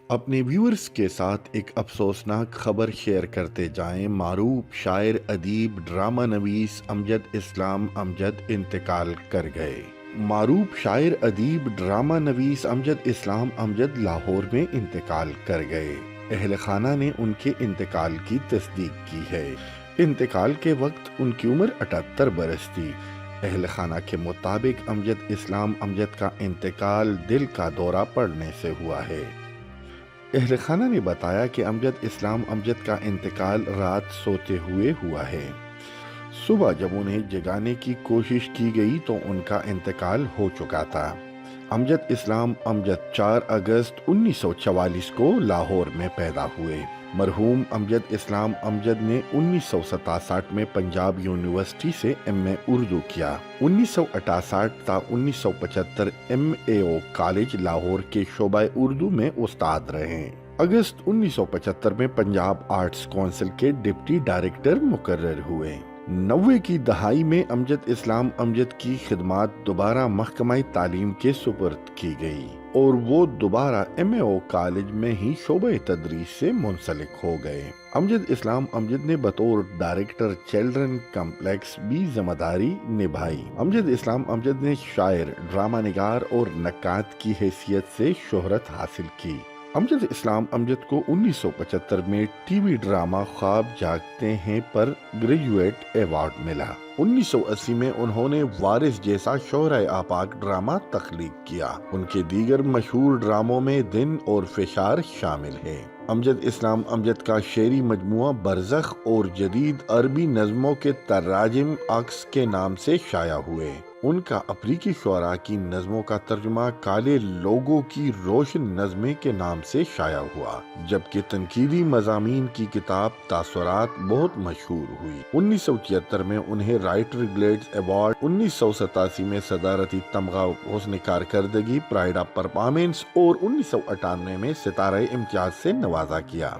اپنے ویورز کے ساتھ ایک افسوسناک خبر شیئر کرتے جائیں۔ معروف شاعر، ادیب، ڈرامہ نویس امجد اسلام امجد انتقال کر گئے۔ معروف شاعر، ادیب، ڈرامہ نویس امجد اسلام امجد لاہور میں انتقال کر گئے۔ اہل خانہ نے ان کے انتقال کی تصدیق کی ہے۔ انتقال کے وقت ان کی عمر 78 برس تھی۔ اہل خانہ کے مطابق امجد اسلام امجد کا انتقال دل کا دورہ پڑنے سے ہوا ہے۔ اہل خانہ نے بتایا کہ امجد اسلام امجد کا انتقال رات سوتے ہوئے ہوا ہے۔ صبح جب انہیں جگانے کی کوشش کی گئی تو ان کا انتقال ہو چکا تھا۔ امجد اسلام امجد 4 اگست 1944 کو لاہور میں پیدا ہوئے۔ مرحوم امجد اسلام امجد نے 1967 میں پنجاب یونیورسٹی سے ایم اے اردو کیا۔ 1968 تا 1975 MAO کالج لاہور کے شعبہ اردو میں استاد رہے۔ اگست 1975 میں پنجاب آرٹس کونسل کے ڈپٹی ڈائریکٹر مقرر ہوئے۔ 90 کی دہائی میں امجد اسلام امجد کی خدمات دوبارہ محکمہ تعلیم کے سپرد کی گئی اور وہ دوبارہ MAO کالج میں ہی شعبہ تدریس سے منسلک ہو گئے۔ امجد اسلام امجد نے بطور ڈائریکٹر چلڈرن کمپلیکس بھی ذمہ داری نبھائی۔ امجد اسلام امجد نے شاعر، ڈرامہ نگار اور نقاد کی حیثیت سے شہرت حاصل کی۔ امجد اسلام امجد کو 1975 میں ٹی وی ڈرامہ خواب جاگتے ہیں پر گریجویٹ ایوارڈ ملا۔ 1980 میں انہوں نے وارث جیسا شہرہ آفاق ڈرامہ تخلیق کیا۔ ان کے دیگر مشہور ڈراموں میں دن اور فشار شامل ہیں۔ امجد اسلام امجد کا شعری مجموعہ برزخ اور جدید عربی نظموں کے تراجم عکس کے نام سے شائع ہوئے۔ ان کا افریقی شعراء کی نظموں کا ترجمہ کالے لوگوں کی روشن نظمیں کے نام سے شائع ہوا، جبکہ تنقیدی مضامین کی کتاب تاثرات بہت مشہور ہوئی۔ 1973 میں انہیں رائٹر گلڈز ایوارڈ، 1987 میں صدارتی تمغہ حسن کارکردگی پرائڈ آف پرفارمنس اور 1998 میں ستارہ امتیاز سے نوازا گیا۔